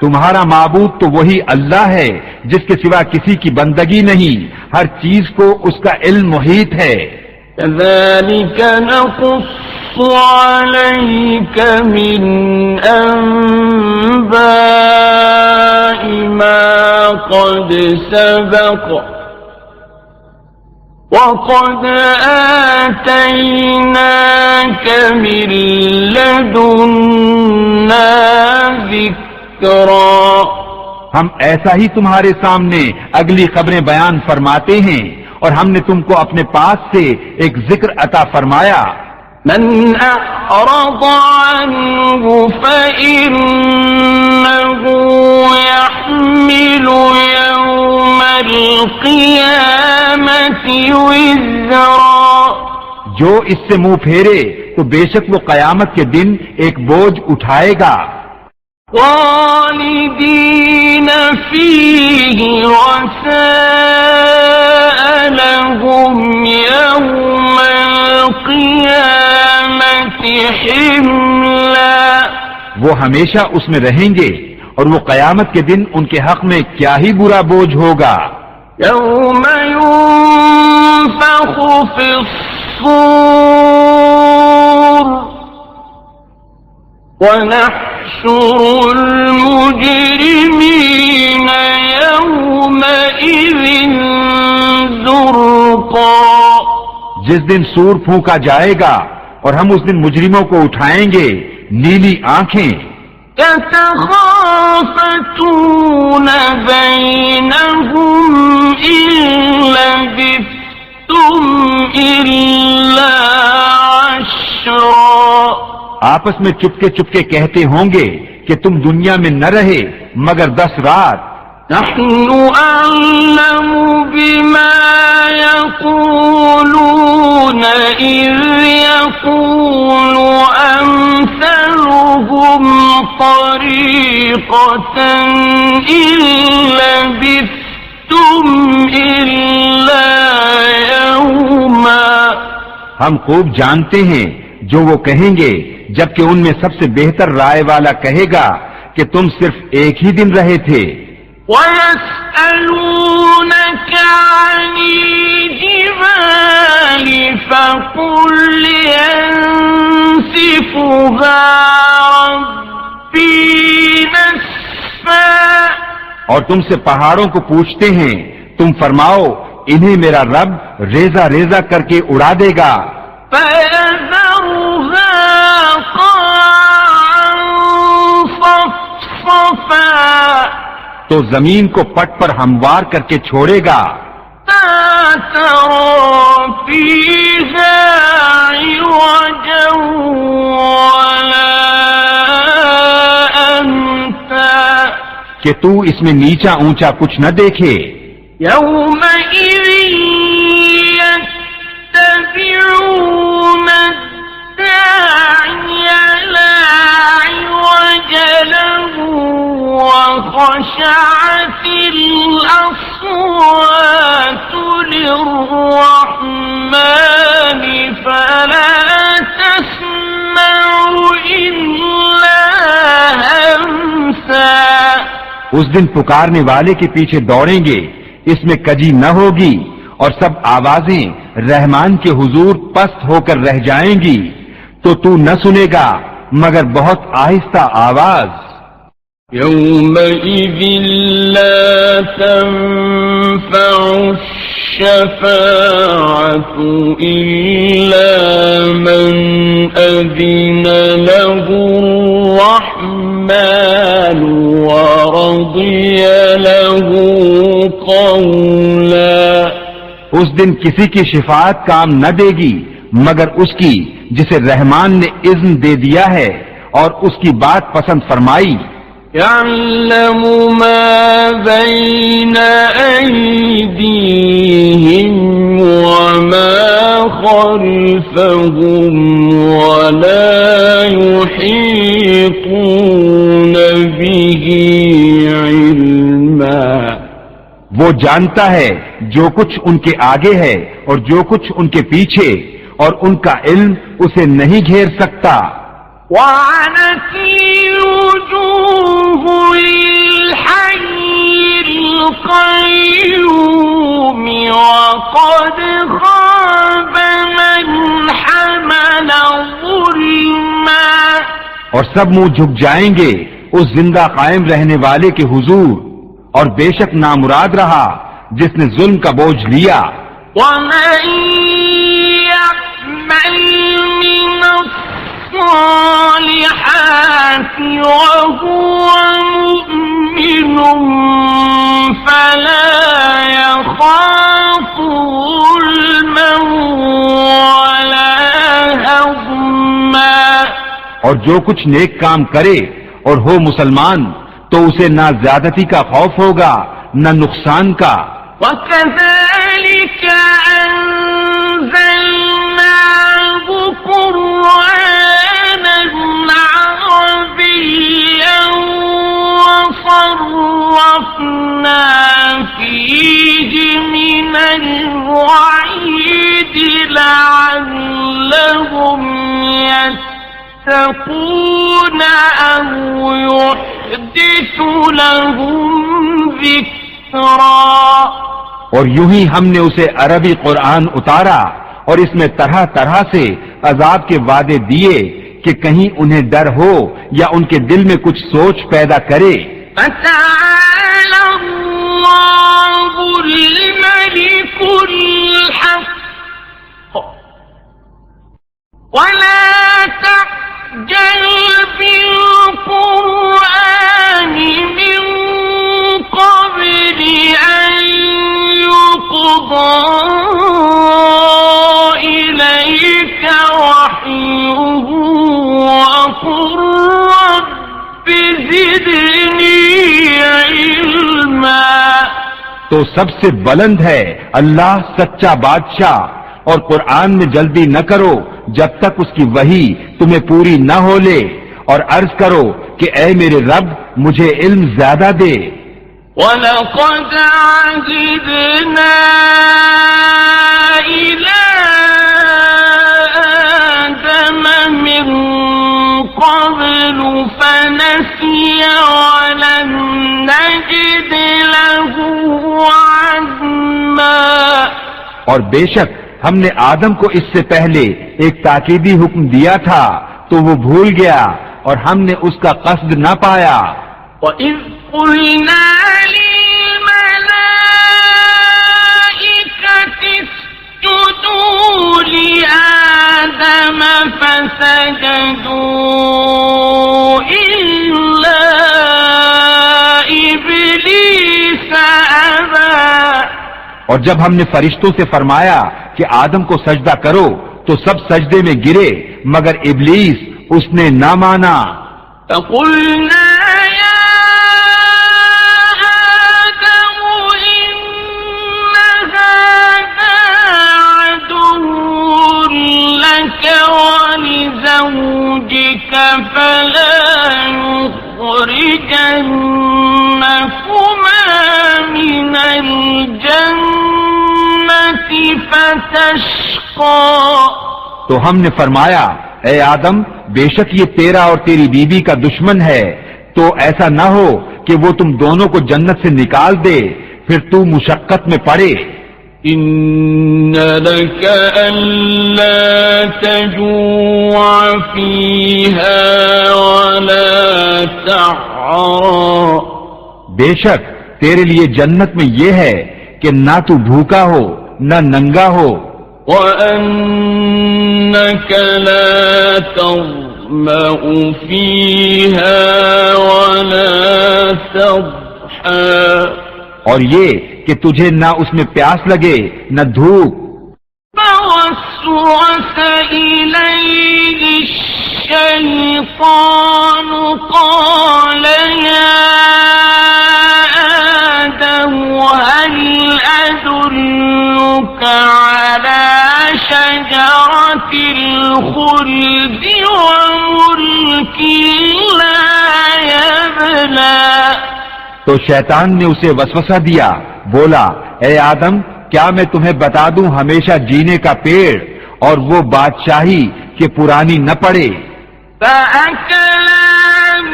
تمہارا معبود تو وہی اللہ ہے جس کے سوا کسی کی بندگی نہیں، ہر چیز کو اس کا علم محیط ہے۔ كذلك نقص عليك من أنباء ما قد سبق وقد آتيناك من لدنا ذكرا. ہم ایسا ہی تمہارے سامنے اگلی خبریں بیان فرماتے ہیں اور ہم نے تم کو اپنے پاس سے ایک ذکر عطا فرمایا. من أعرض عنه فإنه يحمل يوم القيامة وزرا. جو اس سے منہ پھیرے تو بے شک وہ قیامت کے دن ایک بوجھ اٹھائے گا. خالدين فيه وساء لهم يوم القيامة حملا. وہ ہمیشہ اس میں رہیں گے اور وہ قیامت کے دن ان کے حق میں کیا ہی برا بوجھ ہوگا. يوم ينفخ في الصور ونحشر المجرمين يومئذ زرقا. جس دن سور پھونکا جائے گا اور ہم اس دن مجرموں کو اٹھائیں گے نیلی آنکھیں. يتخافتون بينهم إن لبثتم إلا عشرا. آپس میں چپکے چپکے کہتے ہوں گے کہ تم دنیا میں نہ رہے مگر 10 رات. نحن أعلم بما يقولون إذ يقول أمثلهم طريقة إن لبثتم إلا يوما. ہم خوب جانتے ہیں جو وہ کہیں گے جبکہ ان میں سب سے بہتر رائے والا کہے گا کہ تم صرف ایک ہی دن رہے تھے. وَيَسْأَلُونَكَ عَنِ الْجِبَالِ فَقُلْ يَنسِفُهَا رَبِّي نَسْفًا. اور تم سے پہاڑوں کو پوچھتے ہیں تم فرماؤ انہیں میرا رب ریزہ ریزہ کر کے اڑا دے گا. فَيَذَرُهَا قَاعًا صَفْصَفًا. تو زمین کو پٹ پر ہموار کر کے چھوڑے گا. لَا تَرَى فِيهَا عِوَجًا وَلَا أَمْتًا. کہ تو اس میں نیچا اونچا کچھ نہ دیکھے. يَوْمَئِذٍ يَتَّبِعُونَ الدَّاعِيَ لَا عِوَجَ لَهُ وَخَشَعَتِ الْأَصْوَاتُ لِلرَّحْمَنِ فَلَا تَسْمَعُ إِلَّا هَمْسًا. اس دن پکارنے والے کے پیچھے دوڑیں گے اس میں کجی نہ ہوگی اور سب آوازیں رحمان کے حضور پست ہو کر رہ جائیں گی تو تو نہ سنے گا مگر بہت آہستہ آواز. يومئذ لا تنفع الشفاعة إلا من أذن له الرحمن ورضي له قولا. اس دن کسی کی شفاعت کام نہ دے گی مگر اس کی جسے رحمان نے اذن دے دیا ہے اور اس کی بات پسند فرمائی. يعلم ما بين أيديهم وما خلفهم ولا يحيطون به علما. وہ جانتا ہے جو کچھ ان کے آگے ہے اور جو کچھ ان کے پیچھے اور ان کا علم اسے نہیں گھیر سکتا. وعنت الوجوه للحي القيوم وقد خاب من حمل ظلما. اور سب منہ جھک جائیں گے اس زندہ قائم رہنے والے کے حضور، اور بے شک نامراد رہا جس نے ظلم کا بوجھ لیا۔ وَمَن يَعْمَلْ مِنَ الصَّالِحَاتِ وَهُوَ مُؤْمِنٌ فَلَا يَخَافُ ظُلْمًا وَلَا هَضْمًا۔ اور جو کچھ نیک کام کرے اور ہو مسلمان تو اسے نہ زیادتی کا خوف ہوگا نہ نقصان کا۔ وَكَذَلِكَ أَنزَلْنَاهُ قُرْآنًا عَرَبِيًّا وَصَرَّفْنَا فِيهِ مِنَ الْوَعِيدِ لَعَلَّهُمْ يَتَّقُونَ أَوْ يُحْدِثُ لَهُمْ ذِكْرًا۔ اور یوں ہی ہم نے اسے عربی قرآن اتارا اور اس میں طرح طرح سے عذاب کے وعدے دیے کہ کہیں انہیں ڈر ہو یا ان کے دل میں کچھ سوچ پیدا کرے۔ فَتَعَالَى اللَّهُ الْمَلِكُ الْحَقُّ وَلَا تَعْجَلْ بِالْقُرْآنِ مِنْ قَبْلِ أَنْ يُقْضَى إِلَيْكَ وَحْيُهُ وَقُلْ رَبِّ زِدْنِي عِلْمًا۔ تو سب سے بلند ہے اللہ سچا بادشاہ، اور قرآن میں جلدی نہ کرو جب تک اس کی وحی تمہیں پوری نہ ہو لے، اور عرض کرو کہ اے میرے رب مجھے علم زیادہ دے۔ وَلَقَدْ عَهِدْنَا إِلَىٰ آدَمَ مِن قَبْلُ فَنَسِيَ وَلَمْ نَجِدْ لَهُ عَزْمًا۔ اور بے شک ہم نے آدم کو اس سے پہلے ایک تاکیدی حکم دیا تھا تو وہ بھول گیا اور ہم نے اس کا قصد نہ پایا۔ وَإِذْ قُلْنَا لِلْمَلَائِكَةِ اسْجُدُوا لِآدَمَ فَسَجَدُوا إِلَّا إِبْلِيسَ أَبَى۔ اور جب ہم نے فرشتوں سے فرمایا کہ آدم کو سجدہ کرو تو سب سجدے میں گرے مگر ابلیس اس نے نہ مانا۔ فَقُلْنَا يَا آدَمُ إِنَّ هَذَا عَدُوٌّ لَكَ وَلِزَوْجِكَ فَلَا يُخْرِجَنَّكُمَا مِنَ الْجَنَّةِ فَتَشْقَىٰ۔ تو ہم نے فرمایا اے آدم بے شک یہ تیرا اور تیری بیوی کا دشمن ہے، تو ایسا نہ ہو کہ وہ تم دونوں کو جنت سے نکال دے پھر تو مشقت میں پڑے۔ إِنَّ لَكَ أَلَّا تَجُوعَ فِيهَا وَلَا تَعْرَىٰ۔ بے شک تیرے لیے جنت میں یہ ہے کہ نہ تو بھوکا ہو نہ ننگا ہو، وَأَنَّكَ لَا تَظْمَأُ فِيهَا وَلَا تَضْحَىٰ۔ اور یہ کہ تجھے نہ اس میں پیاس لگے نہ دھوپ۔ فَوَسْوَسَ إِلَيْهِ الشَّيْطَانُ قَالَ يَا آدَمُ هَلْ أَدُلُّكَ عَلَىٰ شَجَرَةِ الْخُلْدِ وَمُلْكٍ لَا يَبْلَىٰ۔ تو شیطان نے اسے وسوسہ دیا، بولا اے آدم کیا میں تمہیں بتا دوں ہمیشہ جینے کا پیڑ اور وہ بادشاہی کہ پرانی نہ پڑے۔ فَأَكَلَا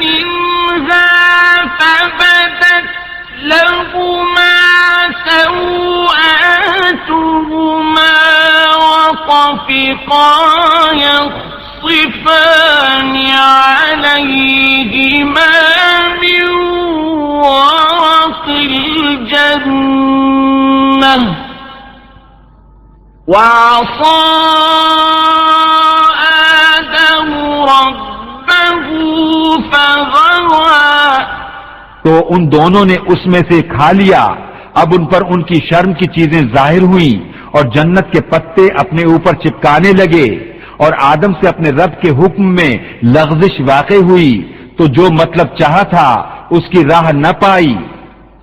مِنْهَا فَبَدَتْ لَهُمَا سَوْآتُهُمَا وَطَفِقَا يَخْصِفَانِ عَلَيْهِمَا من ورق الجنة وعصى آدم ربه فغوى. تو ان دونوں نے اس میں سے کھا لیا. اب ان پر ان کی شرم کی چیزیں ظاہر ہوئیں اور جنت کے پتے اپنے اوپر چپکانے لگے اور آدم سے اپنے رب کے حکم میں لغزش واقع ہوئی تو جو مطلب چاہا تھا اس کی راہ نہ پائی.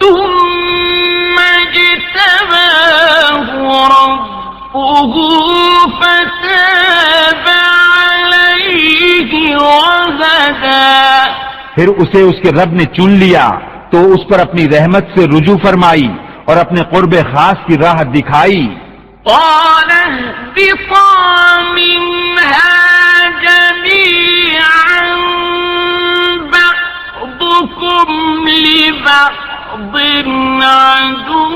ثم اجتباه ربه فتاب عليه وهدى. پھر اسے اس کے رب نے چن لیا تو اس پر اپنی رحمت سے رجوع فرمائی اور اپنے قرب خاص کی راہ دکھائی. قال اهبطا منها جميعا بعضكم لبعض عدو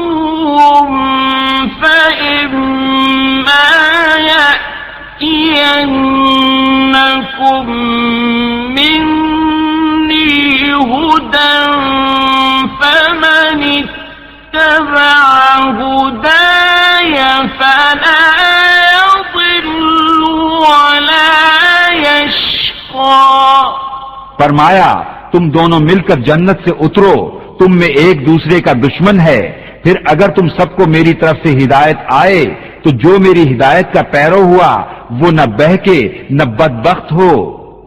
فإما يأتينكم مني هدى فمن اتبع هداي فلا يضل ولا يشقى. فرمایا تم دونوں مل کر جنت سے اترو. تم میں ایک دوسرے کا دشمن ہے. پھر اگر تم سب کو میری طرف سے ہدایت آئے تو جو میری ہدایت کا پیرو ہوا وہ نہ بہکے نہ بدبخت ہو.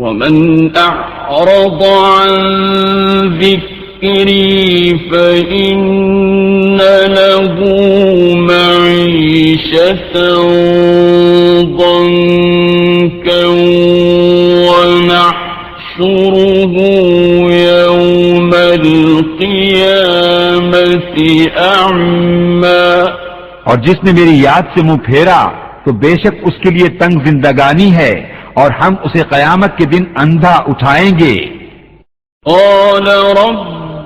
ومن أعرض عن ذكري فإن له معيشة ضنكا ونحشره يوم القيامة أعمى. اور جس نے میری یاد سے منہ پھیرا تو بے شک اس کے لیے تنگ زندگانی ہے اور ہم اسے قیامت کے دن اندھا اٹھائیں گے. قال رب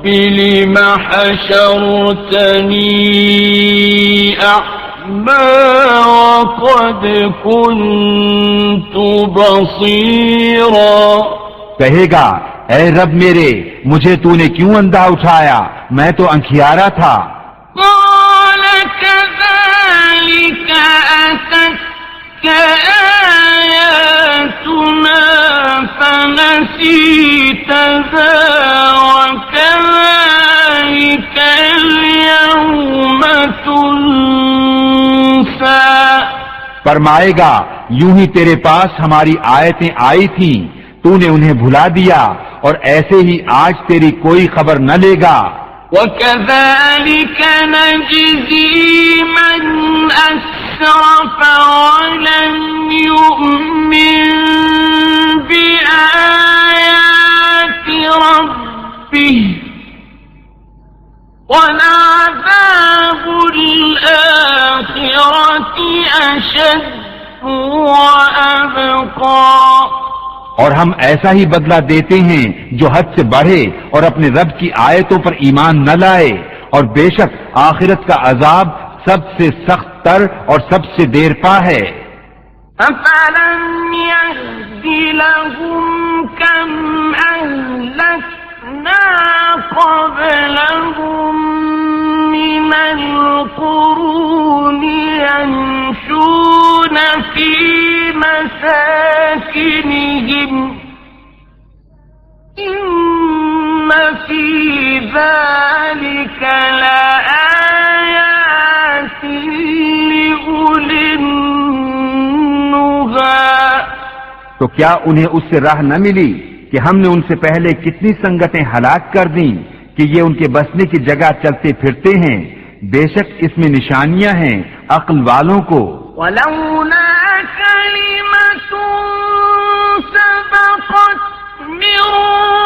لم حشرتني أعمى وقد كنت بصيرا. کہے گا اے رب میرے مجھے تو نے کیوں اندھا اٹھایا، میں تو انکھیارا تھا. قال كذلك أتتك آياتنا فنسيتها وكذلك اليوم تنسى. فرمائے گا یوں ہی تیرے پاس ہماری آیتیں آئی تھیں، تو نے انہیں بھلا دیا اور ایسے ہی آج تیری کوئی خبر نہ لے گا. وَكَذَلِكَ نَجْزِي مَنْ أَسْرَفَ وَلَمْ يُؤْمِنْ بِآيَاتِ رَبِّهِ وَلَعَذَابُ الْآخِرَةِ أَشَدُّ وَأَبْقَى. اور ہم ایسا ہی بدلہ دیتے ہیں جو حد سے بڑھے اور اپنے رب کی آیتوں پر ایمان نہ لائے، اور بے شک آخرت کا عذاب سب سے سخت تر اور سب سے دیر پا ہے. أَفَلَمْ يَهْدِ لَهُمْ كَمْ أَهْلَكْنَا قَبْلَهُمْ مِنَ الْقُرُونِ يَمْشُونَ فِي مَسَاكِنِهِمْ إِنَّ فِي ذَلِكَ لَآيَاتٍ لِأُولِي النُّهَى. تو کیا انہیں اس سے راہ نہ ملی کہ ہم نے ان سے پہلے کتنی سنگتیں ہلاک کر دیں کہ یہ ان کے بسنے کی جگہ چلتے پھرتے ہیں. بے شک اس میں نشانیاں ہیں عقل والوں کو. وَلَوْلَا كَلِمَةٌ سَبَقَتْ مِنْ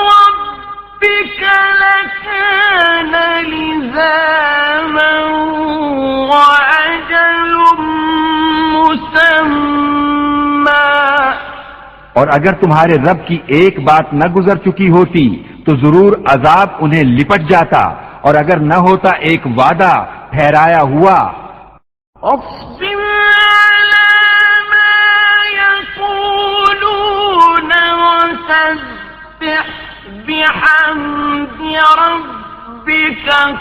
رَبِّكَ لَكَانَ لِزَامًا وَأَجَلٌ مُّسَمًّى. اور اگر تمہارے رب کی ایک بات نہ گزر چکی ہوتی تو ضرور عذاب انہیں لپٹ جاتا، اور اگر نہ ہوتا ایک وعدہ ٹھہرایا ہوا. اصبر على ما يقولون وسبح بحمد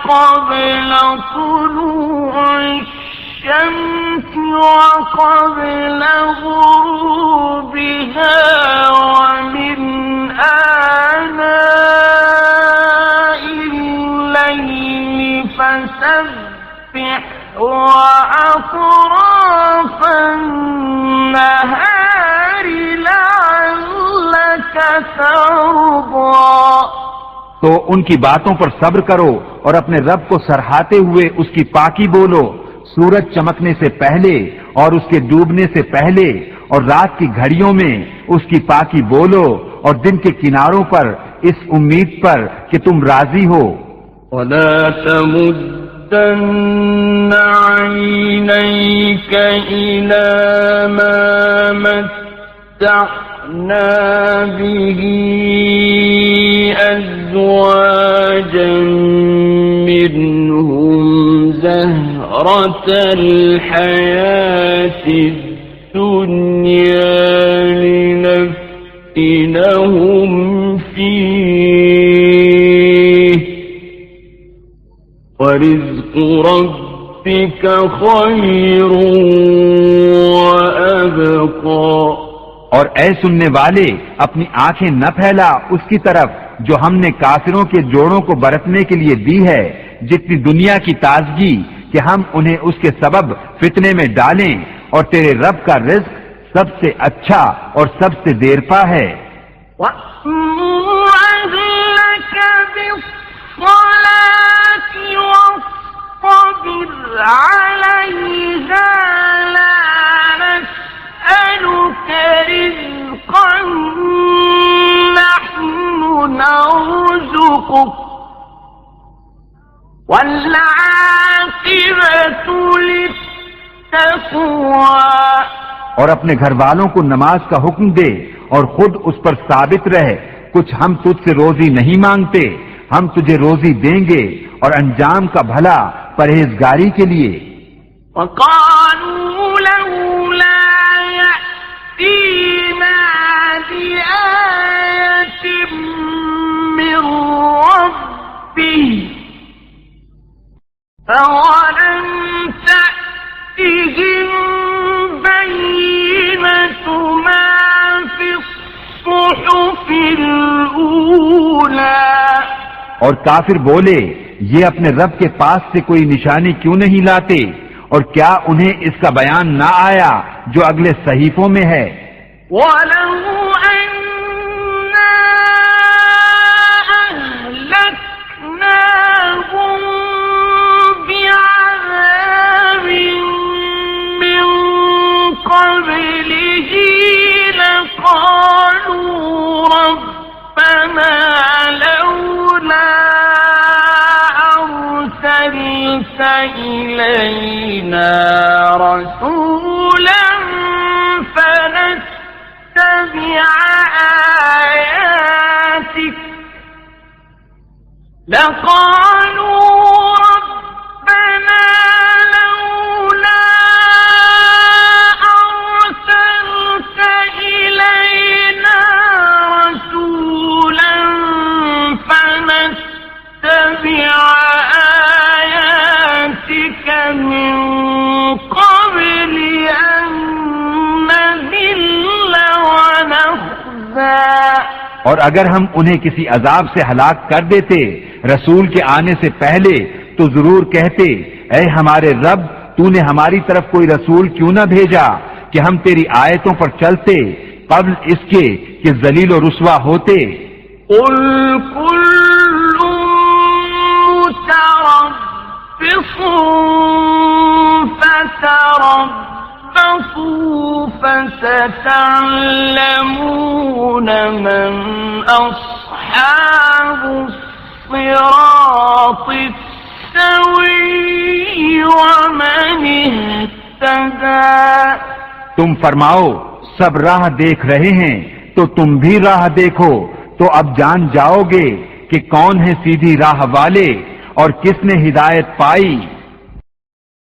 قبل طلوع الشمس وقبل غروبها ومن آناء الليل فسبح وأطراف النهار لعلك ترضى۔ تو ان کی باتوں پر صبر کرو اور اپنے رب کو سراہتے ہوئے اس کی پاکی بولو، سورج چمکنے سے پہلے اور اس کے ڈوبنے سے پہلے اور رات کی گھڑیوں میں اس کی پاکی بولو اور دن کے کناروں پر اس امید پر کہ تم راضی ہو۔ وَلَا تَمُدَّنَّ عَيْنَيْكَ إِلَى مَا مَتَّعْنَا بِهِ أَزْوَاجًا مِّنْهُمْ زَهْرَةَ الْحَيَاةِ الدُّنْيَا لِنَفْتِنَهُمْ فِيهِ وَرِزْقُ رَبِّكَ خَيْرٌ وَأَبْقَى۔ اور اے سننے والے، اپنی آنکھیں نہ پھیلا اس کی طرف جو ہم نے کافروں کے جوڑوں کو برتنے کے لیے دی ہے، جتنی دنیا کی تازگی کہ ہم انہیں اس کے سبب فتنے میں ڈالیں، اور تیرے رب کا رزق سب سے اچھا اور سب سے دیر پا ہے۔ وَأْمُرْ أَهْلَكَ بِالصَّلَاةِ وَاصْطَبِرْ عَلَيْهَا لَا نَسْأَلُكَ رِزْقًا نَحْنُ نَرْزُقُكَ وَالْعَاقِبَةُ لِلتَّقْوَى۔ اور اپنے گھر والوں کو نماز کا حکم دے اور خود اس پر ثابت رہ، کچھ ہم تجھ سے روزی نہیں مانگتے، ہم تجھے روزی دیں گے اور انجام کا بھلا پرہیزگاری کے لیے۔ وَقَالُوا لَوْلَا يَأْتِينَا بِآيَةٍ مِّن رَّبِّهِ فَوَلَمْ تَأْتِهِم بَيِّنَةُ مَا فِي الصُّحُفِ الْأُولَى۔ اور کافر بولے، یہ اپنے رب کے پاس سے کوئی نشانی کیوں نہیں لاتے، اور کیا انہیں اس کا بیان نہ آیا جو اگلے صحیفوں میں ہے؟ وَلَوْ أَنَّا أَهْلَكْنَاهُم بِعَذَابٍ مِّن قَبْلِهِ لَقَالُوا رَبَّنَا لَوْلَا أَرْسَلْتَ إِلَيْنَا رَسُولًا فَنَتَّبِعَ آيَاتِكَ لَقَالُوا رَبَّنَا لَوْلَا أَرْسَلْتَ إِلَيْنَا رَسُولًا فَنَتَّبِعَ آيَاتِكَ مِن قَبْلِ أَن نَّذِلَّ وَنَخْزَىٰ۔ اور اگر ہم انہیں کسی عذاب سے ہلاک کر دیتے رسول کے آنے سے پہلے تو ضرور کہتے، اے ہمارے رب، تو نے ہماری طرف کوئی رسول کیوں نہ بھیجا کہ ہم تیری آیتوں پر چلتے قبل اس کے کہ ذلیل و رسوا ہوتے۔ قُلْ كُلٌّ مُتَرَبِّصٌ فَتَرَبَّصُوا فَسَتَعْلَمُونَ مَنْ أَصْحَابُ الصِّرَاطِ السَّوِيِّ وَمَنِ اهْتَدَىٰ۔ تم فرماؤ، سب راہ دیکھ رہے ہیں تو تم بھی راہ دیکھو، تو اب جان جاؤ گے کہ کون ہے سیدھی راہ والے اور کس نے ہدایت پائی۔